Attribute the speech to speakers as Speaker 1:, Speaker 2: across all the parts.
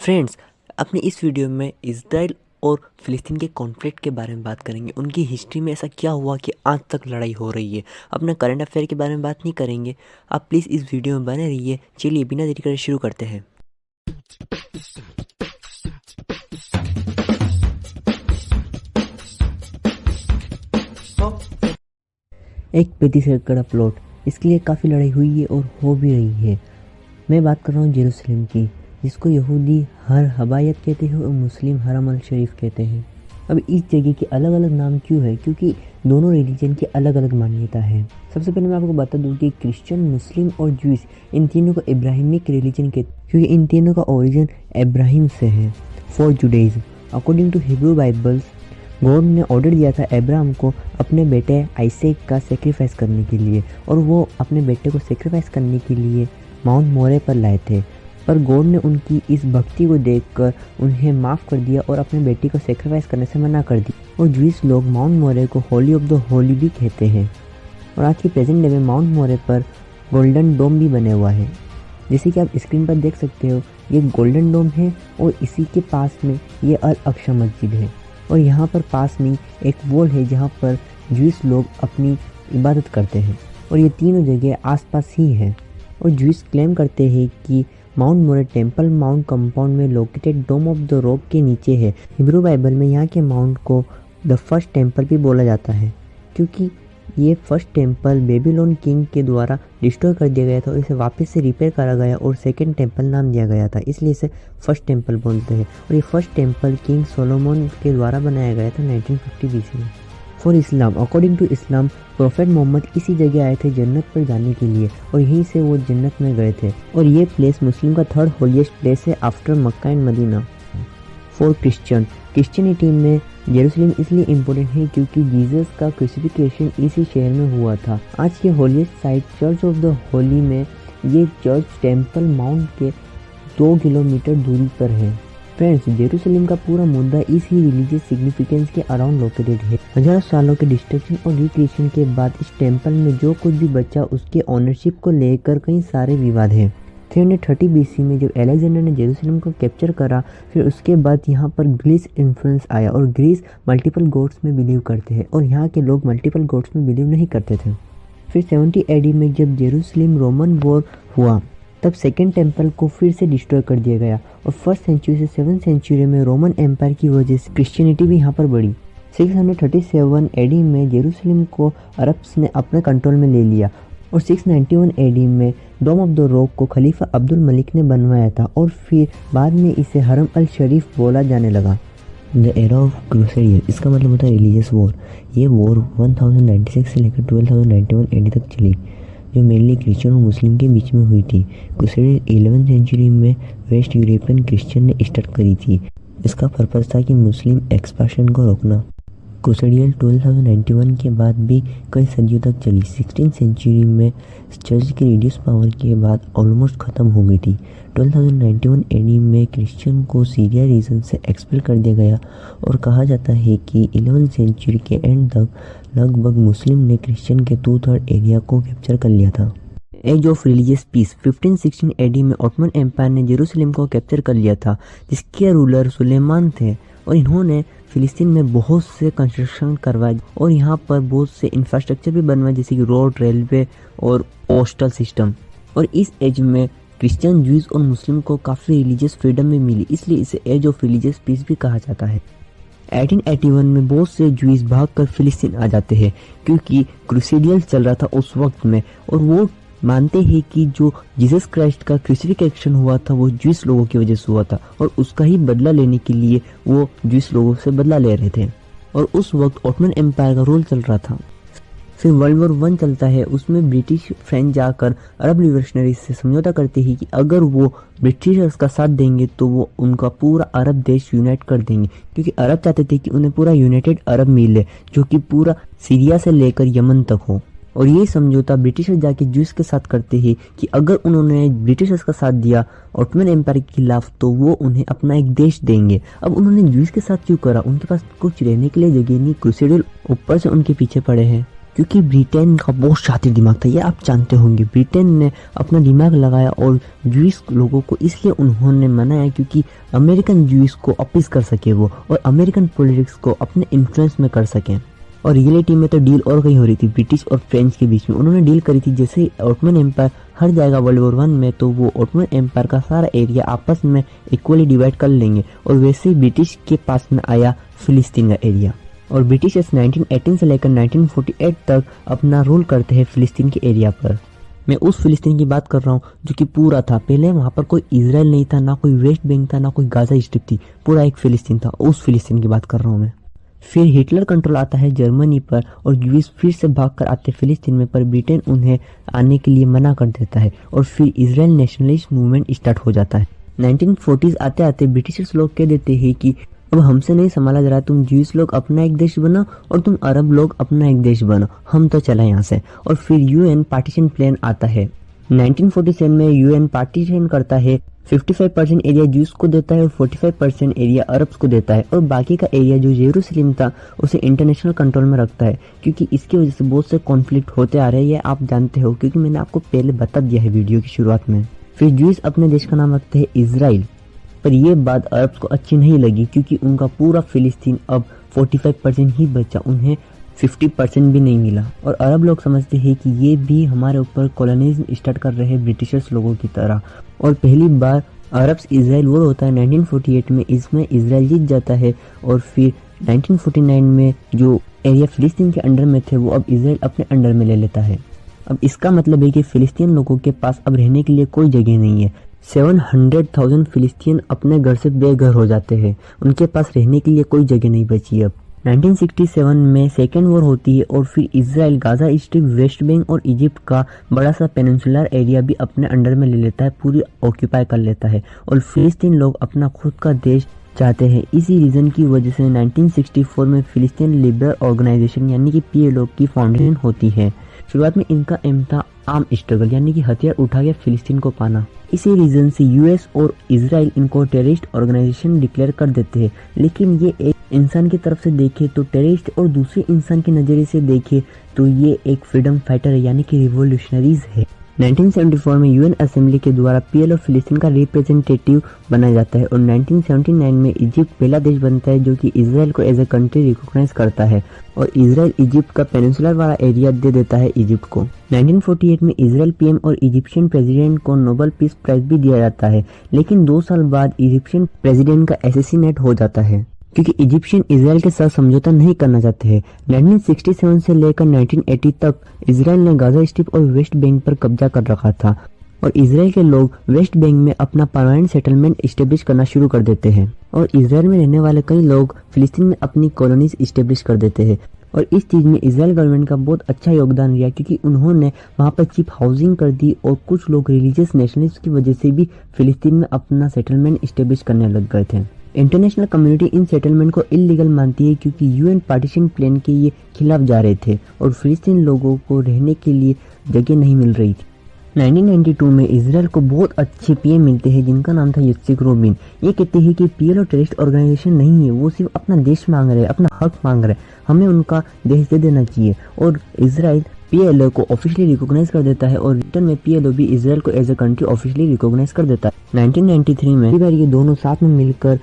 Speaker 1: Friends, अपने इस video में इज़राइल और फ़िलिस्तीन के कॉन्फ्लिक्ट के बारे में बात करेंगे। उनकी हिस्ट्री में ऐसा क्या हुआ कि आज तक लड़ाई हो रही है। अपना करंट अफेयर के बारे में बात नहीं करेंगे। आप प्लीज़ इस वीडियो में बने रहिए। चलिए बिना देरी करे शुरू करते हैं। एक 35 एकड़ का प्लॉट, इसके लिए काफ़ी लड़ाई हुई है और हो भी रही है। मैं बात कर रहा हूँ जेरूसलम की, जिसको यहूदी हर हबायत कहते हैं और मुस्लिम हरम अल शरीफ कहते हैं। अब इस जगह के अलग अलग नाम क्यों है? क्योंकि दोनों रिलीजन की अलग अलग मान्यता है। सबसे पहले मैं आपको बता दूं कि क्रिश्चियन, मुस्लिम और ज्यूइश, इन तीनों को इब्राहिमिक रिलीजन कहते हैं, क्योंकि इन तीनों का ओरिजिन इब्राहिम से है। For Judaism, according to Hebrew Bibles, God ने ऑर्डर दिया था अब्राहम को अपने बेटे आइसेक का सेक्रीफाइस करने के लिए, और वो अपने बेटे को सेक्रीफाइस करने के लिए माउंट मोरे पर लाए थे। पर गॉड ने उनकी इस भक्ति को देखकर उन्हें माफ़ कर दिया और अपने बेटी को सेक्रीफाइस करने से मना कर दी। और ज्यूइश लोग माउंट मोरे को होली ऑफ द होली भी कहते हैं। और आज की प्रेजेंट डे में माउंट मोरे पर गोल्डन डोम भी बने हुआ है, जैसे कि आप स्क्रीन पर देख सकते हो। ये गोल्डन डोम है और इसी के पास में ये अल अक्सा मस्जिद है। और यहाँ पर पास में एक वॉल है जहाँ पर ज्यूइश लोग अपनी इबादत करते हैं। और ये तीनों जगह आसपास ही हैं। और ज्यूइश क्लेम करते हैं कि Mount Moriah Temple Mount compound में located Dome of the Rock के नीचे है। हिब्रू बाइबल में यहाँ के माउंट को द फर्स्ट टेम्पल भी बोला जाता है, क्योंकि ये फर्स्ट टेम्पल बेबीलोन किंग के द्वारा डिस्ट्रॉय कर दिया गया था और इसे वापस से रिपेयर करा गया और सेकंड टेम्पल नाम दिया गया था, इसलिए इसे फर्स्ट टेम्पल बोलते हैं। और ये फर्स्ट टेम्पल किंग सोलोमन के द्वारा बनाया गया था 1950 BC में। For Islam, according to Islam, prophet Mohammed इसी जगह आए थे जन्नत पर जाने के लिए, और यहीं से वो जन्नत में गए थे। और ये प्लेस मुस्लिम का थर्ड होलीस्ट प्लेस है after Mecca and Medina. For Christian, Christianity में जेरूसलम इसलिए इम्पोर्टेंट है क्योंकि जीसस का क्रूसिफिकेशन इसी शहर में हुआ था। आज के holiest site church of the Holi में ये चर्च टेम्पल माउंट के 2 किलोमीटर दूरी पर है। फ्रेंड्स, जेरूसलम का पूरा मुद्दा इस ही रिलीजियस सिग्निफिकेंस के अराउंड लोकेटेड है। हजारों सालों के डिस्ट्रक्शन और रिक्रिएशन के बाद इस टेम्पल में जो कुछ भी बचा उसके ऑनरशिप को लेकर कई सारे विवाद हैं। 330 BC में जब अलेक्जेंडर ने जेरूसलम को कैप्चर करा, फिर उसके बाद यहाँ पर ग्रीस इन्फ्लुएंस आया, और ग्रीस मल्टीपल गॉड्स में बिलीव करते हैं और यहाँ के लोग मल्टीपल गॉड्स में बिलीव नहीं करते थे। फिर 70 AD में जब जेरूसलम रोमन वॉर हुआ, तब सेकेंड टेम्पल को फिर से डिस्ट्रॉय कर दिया गया, और फर्स्ट सेंचुरी से 7th सेंचुरी में रोमन एम्पायर की वजह से क्रिश्चियनिटी भी यहाँ पर बढ़ी। 637 AD में जेरूसलम को अरब्स ने अपने कंट्रोल में ले लिया, और 691 AD में डोम ऑफ द रॉक को खलीफा अब्दुल मलिक ने बनवाया था, और फिर बाद में इसे हरम अल शरीफ बोला जाने लगा। द एरा ऑफ क्रूसेडियर, इसका मतलब होता है रिलीजियस वॉर। ये वॉर 1096 से लेकर 1291 AD तक चली, जो मेनली क्रिश्चियन और मुस्लिम के बीच में हुई थी। क्रूसेडियर 11th सेंचुरी में वेस्ट यूरोपियन क्रिश्चियन ने स्टार्ट करी थी। इसका पर्पस था कि मुस्लिम एक्सपांशन को रोकना। क्रूसेडियर 1291 के बाद भी कई सदियों तक चली। 16th सेंचुरी में चर्च की रिड्यूस पावर के बाद ऑलमोस्ट ख़त्म हो गई थी। 1291 AD में क्रिश्चियन को सीरिया रीजन से एक्सपेल कर दिया गया, और कहा जाता है कि 11th सेंचुरी के एंड तक लगभग मुस्लिम ने क्रिश्चियन के 2/3 एरिया को कैप्चर कर लिया था। Age of religious peace, 1516 AD में ऑटोमन एम्पायर ने जेरूसलम को कैप्चर कर लिया था, जिसके रूलर सुलेमान थे, और इन्होंने फिलिस्तीन में बहुत से कंस्ट्रक्शन करवाए और यहाँ पर बहुत से इंफ्रास्ट्रक्चर भी बनवाए, जैसे कि रोड, रेलवे और पोस्टल सिस्टम। और इस एज में क्रिश्चियन, ज्यूज और मुस्लिम को काफ़ी रिलीजियस फ्रीडम में मिली, इसलिए इसे एज ऑफ रिलीजियस पीस भी कहा जाता है। 1881 में बहुत से ज्यूज भागकर फिलिस्तीन आ जाते हैं, क्योंकि क्रूसेडियर चल रहा था उस वक्त में, और वो मानते हैं कि जो जीसस क्राइस्ट का क्रूसिफिकेशन हुआ था वो ज्यूइश लोगों की वजह से हुआ था, और उसका ही बदला लेने के लिए वो ज्यूइश लोगों से बदला ले रहे थे। और उस वक्त ऑटोमन एम्पायर का रूल चल रहा था। फिर वर्ल्ड वॉर 1 चलता है, उसमें ब्रिटिश फ्रेंच जाकर अरब रिवोल्यूशनरीज से समझौता करते हैं कि अगर वो ब्रिटिशर्स का साथ देंगे तो वो उनका पूरा अरब देश यूनाइट कर देंगे, क्योंकि अरब चाहते थे कि उन्हें पूरा यूनाइटेड अरब मिले, जो कि पूरा सीरिया से लेकर यमन तक हो। और ये समझौता ब्रिटिशर्स जाके ज्यूस के साथ करते हैं कि अगर उन्होंने ब्रिटिशर्स का साथ दिया ऑटोमन एम्पायर के खिलाफ, तो वो उन्हें अपना एक देश देंगे। अब उन्होंने ज्यूस के साथ क्यों करा? उनके पास कुछ रहने के लिए जगह नहीं, क्रूसेडियर ऊपर से उनके पीछे पड़े हैं। क्योंकि ब्रिटेन का बहुत शातिर दिमाग था, ये आप जानते होंगे। ब्रिटेन ने अपना दिमाग लगाया और जूइश लोगों को इसलिए उन्होंने मनाया क्योंकि अमेरिकन जूइश को अपीज कर सके वो, और अमेरिकन पॉलिटिक्स को अपने इन्फ्लुएंस में कर सकें। और रियलिटी में तो डील और कहीं हो रही थी ब्रिटिश और फ्रेंच के बीच में। उन्होंने डील करी थी जैसे ऑटोमन एम्पायर हर जाएगा वर्ल्ड वॉर 1 में, तो वो ऑटोमन एम्पायर का सारा एरिया आपस में इक्वली डिवाइड कर लेंगे। और वैसे ही ब्रिटिश के पास में आया फिलिस्तीन का एरिया, और ब्रिटिश 1918 से लेकर 1948 तक अपना रूल करते हैं फिलिस्तीन के एरिया पर। मैं उस फिलिस्तीन की बात कर रहा हूँ जो कि पूरा था। पहले वहाँ पर कोई इजराइल नहीं था, ना कोई वेस्ट बैंक था, ना कोई गाजा स्ट्रिप थी, पूरा एक फिलिस्तीन था। उस फिलिस्तीन की बात कर रहा हूँ मैं। फिर हिटलर कंट्रोल आता है जर्मनी पर और जूइश फिर से भागकर आते फिलिस्तीन में, पर ब्रिटेन उन्हें आने के लिए मना कर देता है और फिर इजराइल नेशनलिस्ट मूवमेंट स्टार्ट हो जाता है। 1940s आते आते ब्रिटिशर्स लोग कह देते हैं कि अब हमसे नहीं संभाला जा रहा, तुम जूइश लोग अपना एक देश बनाओ और तुम अरब लोग अपना एक देश बनाओ, हम तो चला यहाँ से। और फिर यूएन पार्टीशन प्लान आता है। 1947 में यूएन पार्टीशन करता है, 55% एरिया जूस को देता है और 45% एरिया अरब्स को देता है, और बाकी का एरिया जो यरूशलेम था उसे इंटरनेशनल कंट्रोल में रखता है, क्योंकि इसकी वजह से बहुत से कॉन्फ्लिक्ट होते आ रहे हैं। ये आप जानते हो क्योंकि मैंने आपको पहले बता दिया है वीडियो की शुरुआत में। फिर जूस अपने देश का नाम रखते हैं इजराइल, पर यह बात अरब्स को अच्छी नहीं लगी क्योंकि उनका पूरा फिलिस्तीन अब 45% ही बचा, उन्हें 50% भी नहीं मिला। और अरब लोग समझते हैं कि ये भी हमारे ऊपर कॉलोनिज्म स्टार्ट कर रहे हैं ब्रिटिशर्स लोगों की तरह। और पहली बार अरब्स इजराइल वॉर होता है 1948 में, इसमें इजराइल जीत जाता है। और फिर 1949 में जो एरिया फिलिस्तीन के अंडर में थे वो अब इजराइल अपने अंडर में ले लेता है। अब इसका मतलब है कि फिलिस्तीन लोगों के पास अब रहने के लिए कोई जगह नहीं है। 700,000 फिलिस्तीन अपने घर से बेघर हो जाते हैं, उनके पास रहने के लिए कोई जगह नहीं बची। अब 1967 में सेकेंड वॉर होती है और फिर Israel Gaza strip, West Bank और इजिप्ट का बड़ा सा पेनिनसुलर एरिया भी अपने अंडर में ले लेता है, पूरी ऑक्यूपाई कर लेता है। और फिलिस्तीन लोग अपना खुद का देश चाहते हैं। इसी रीजन की वजह से 1964 में फिलिस्तीन लिबरल ऑर्गेनाइजेशन यानी कि PLO की फाउंडेशन होती है। शुरुआत में इनका एम था आर्म स्ट्रगल यानी कि हथियार उठा के फिलिस्तीन को पाना। इसी रीजन से US और इजराइल इनको टेररिस्ट ऑर्गेनाइजेशन डिक्लेयर कर देते हैं। लेकिन ये एक इंसान की तरफ से देखे तो टेररिस्ट और दूसरे इंसान के नज़रिए से देखे तो ये एक फ्रीडम फाइटर है यानी कि रिवोल्यूशनरीज है। 1974 में UN असेंबली के द्वारा PLO फिलिस्तीन का रिप्रेजेंटेटिव बनाया जाता है और 1979 में इजिप्ट पहला देश बनता है जो कि इजराइल को एज ए कंट्री रिकॉग्नाइज करता है, और इजराइल इजिप्ट का पेनिनसुलर वाला एरिया दे देता है इजिप्ट को। 1948 में इजराइल PM और इजिप्शियन प्रेसिडेंट को नोबेल पीस प्राइज भी दिया जाता है, लेकिन 2 साल बाद इजिप्शियन प्रेसिडेंट का असैसिनेट हो जाता है क्योंकि इजिप्शियन इजराइल के साथ समझौता नहीं करना चाहते हैं। 1967 से लेकर 1980 तक इजराइल ने गाजा स्ट्रिप और वेस्ट बैंक पर कब्जा कर रखा था, और इजराइल के लोग वेस्ट बैंक में अपना परमानेंट सेटलमेंट स्टेब्लिश करना शुरू कर देते हैं, और इजराइल में रहने वाले कई लोग फिलिस्तीन में अपनी कॉलोनीज स्टेब्लिश कर देते हैं। और इस चीज़ में इजराइल गवर्नमेंट का बहुत अच्छा योगदान रहा क्योंकि उन्होंने वहाँ पर चीप हाउसिंग कर दी, और कुछ लोग रिलीजियस नेशनलिस्ट की वजह से भी फिलिस्तीन में अपना सेटलमेंट स्टेब्लिश करने लग गए थे। इंटरनेशनल कम्युनिटी इन सेटलमेंट को इलीगल मानती है क्योंकि UN पार्टीशन प्लान के ये खिलाफ जा रहे थे और फिलिस्तीन लोगों को रहने के लिए जगह नहीं मिल रही थी। 1992 में इजराइल को बहुत अच्छे PM मिलते हैं जिनका नाम था यत्सिक रोबिन। ये कहते हैं कि PLO टेररिस्ट ऑर्गेनाइजेशन नहीं है, वो सिर्फ अपना देश मांग रहे हैं, अपना हक मांग रहे हैं, हमें उनका देश दे देना चाहिए। और इजराइल PLO को ऑफिशियली रिकॉग्नाइज कर देता है और रिटर्न में PLO भी इजराइल को as a country officially recognise कर देता है। 1993 में बार ये दोनों साथ में मिलकर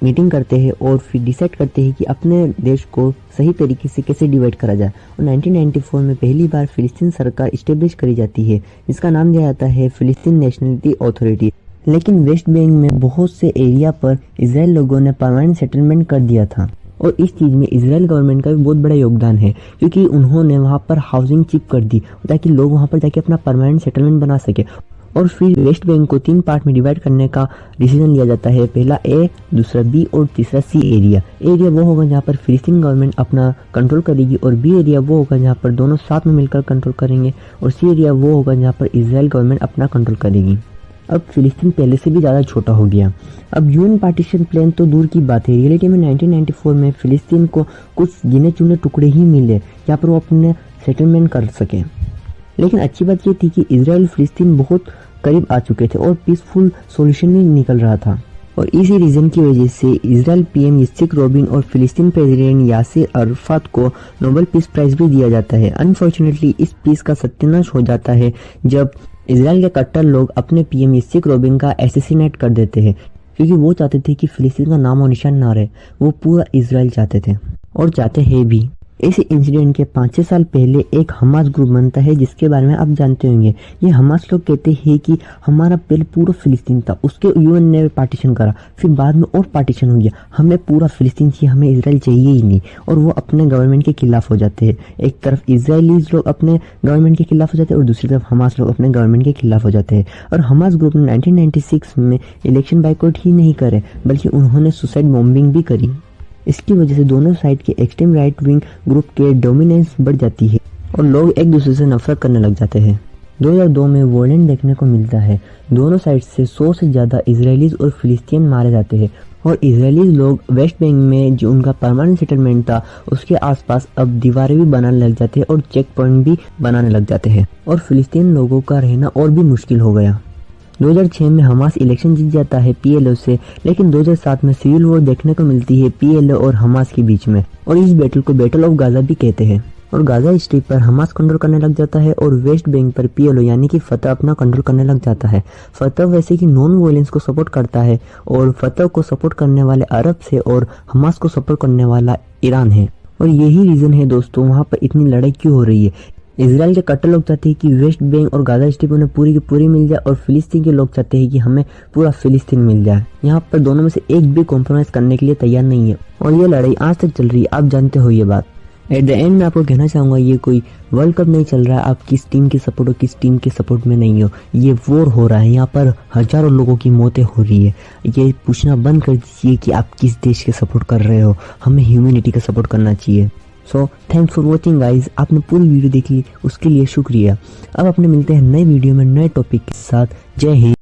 Speaker 1: मीटिंग करते हैं और फिर डिसाइड करते हैं कि अपने देश को सही तरीके से कैसे डिवाइड करा जाए। और 1994 में पहली बार फिलिस्तीन सरकार इस्टेब्लिश करी जाती है जिसका नाम दिया जाता है फिलिस्तीन नेशनलिटी अथॉरिटी। लेकिन वेस्ट बैंक में बहुत से एरिया पर इजराइल लोगों ने परमानेंट सेटलमेंट कर दिया था, और इस चीज़ में इजराइल गवर्नमेंट का भी बहुत बड़ा योगदान है क्योंकि उन्होंने वहाँ पर हाउसिंग चिप कर दी ताकि लोग वहाँ पर जाके अपना परमानेंट सेटलमेंट बना सके। और फिर वेस्ट बैंक को 3 पार्ट में डिवाइड करने का डिसीजन लिया जाता है, पहला A, दूसरा B और तीसरा C एरिया। एरिया वो होगा जहाँ पर फिलिस्तीन गवर्नमेंट अपना कंट्रोल करेगी, और B एरिया वो होगा जहाँ पर दोनों साथ में मिलकर कंट्रोल करेंगे, और C एरिया वो होगा जहाँ पर इजराइल गवर्नमेंट अपना कंट्रोल करेगी। अब फिलिस्तीन पहले से भी ज़्यादा छोटा हो गया। अब UN पार्टीशन प्लान तो दूर की बात है, रियलिटी में 1994 में फिलिस्तीन को कुछ गिने चुने टुकड़े ही मिले जहाँ पर वो अपने सेटलमेंट कर सके। लेकिन अच्छी बात ये थी कि इजराइल फिलिस्तीन बहुत करीब आ चुके थे और पीसफुल सॉल्यूशन नहीं निकल रहा था। और इसी रीज़न की वजह से इजराइल पीएम यित्ज़हाक रबिन और फिलिस्तीन प्रेसिडेंट यासिर अराफात को नोबेल पीस प्राइज़ भी दिया जाता है। अनफॉर्चुनेटली इस पीस का सत्यानाश हो जाता है जब इजराइल के कट्टर लोग अपने पीएम यित्ज़हाक रबिन का एसेसिनेट कर देते हैं, क्योंकि वो चाहते थे कि फिलिस्तीन का नाम और निशान ना रहे। वो पूरा इजराइल चाहते थे और चाहते हैं भी। इस इंसिडेंट के 5-6 साल पहले एक हमास ग्रुप बनता है जिसके बारे में आप जानते होंगे। ये हमास लोग कहते हैं कि हमारा पहले पूरा फिलिस्तीन था, उसके यूएन ने पार्टीशन करा, फिर बाद में और पार्टीशन हो गया, हमें पूरा फिलिस्तीन चाहिए, हमें इजराइल चाहिए ही नहीं। और वो अपने गवर्नमेंट के खिलाफ हो जाते हैं। एक तरफ इजरायलीज लोग अपने गवर्नमेंट के खिलाफ हो जाते हैं और दूसरी तरफ हमास लोग अपने गवर्नमेंट के खिलाफ हो जाते हैं। और हमास ग्रुप ने 1996 में इलेक्शन बाइकआउट ही नहीं करे बल्कि उन्होंने सुसाइड बॉम्बिंग भी करी। इसकी वजह से दोनों साइड के एक्सट्रीम राइट विंग ग्रुप के डोमिनेंस बढ़ जाती है और लोग एक दूसरे से नफरत करने लग जाते हैं। 2002 में वॉयलेंस देखने को मिलता है। दोनों साइड से 100 से ज़्यादा इजरायलीज और फिलिस्तीन मारे जाते हैं और इजरायलीज लोग वेस्ट बैंक में जो उनका परमानेंट सेटलमेंट था उसके आसपास अब दीवारें भी बनाने लग जाते हैं और चेक पॉइंट भी बनाने लग जाते हैं और फिलिस्तीन लोगों का रहना और भी मुश्किल हो गया। 2006 में हमास इलेक्शन जीत जाता है पीएलओ से, लेकिन 2007 में सिविल वॉर देखने को मिलती है पीएलओ और हमास के बीच में और इस बैटल को बैटल ऑफ गाजा भी कहते हैं। और गाजा स्ट्रिप पर हमास कंट्रोल करने लग जाता है और वेस्ट बैंक पर पीएलओ यानी कि फतह अपना कंट्रोल करने लग जाता है। फतह वैसे कि नॉन वायलेंस को सपोर्ट करता है और फतह को सपोर्ट करने वाले अरब से और हमास को सपोर्ट करने वाला ईरान है। और यही रीज़न है दोस्तों वहाँ पर इतनी लड़ाई क्यों हो रही है। इजराइल के कट्टर लोग चाहते हैं कि वेस्ट बैंक और गाजा स्ट्रिप उन्हें पूरी की पूरी मिल जाए और फिलिस्तीन के लोग चाहते हैं कि हमें पूरा फिलिस्तीन मिल जाए। यहाँ पर दोनों में से एक भी कॉम्प्रोमाइज़ करने के लिए तैयार नहीं है और ये लड़ाई आज तक चल रही है, आप जानते हो ये बात। एट द एंड मैं आपको कहना चाहूँगा ये कोई वर्ल्ड कप नहीं चल रहा है, आप किस टीम के सपोर्ट हो किस टीम के सपोर्ट में नहीं हो। ये वॉर हो रहा है, यहाँ पर हज़ारों लोगों की मौतें हो रही है। ये पूछना बंद कर दीजिए कि आप किस देश के सपोर्ट कर रहे हो, हमें ह्यूमैनिटी का सपोर्ट करना चाहिए। So thanks for watching guys, आपने पूरी वीडियो देख ली उसके लिए शुक्रिया। अब अपने मिलते हैं नए वीडियो में नए टॉपिक के साथ। जय हिंद।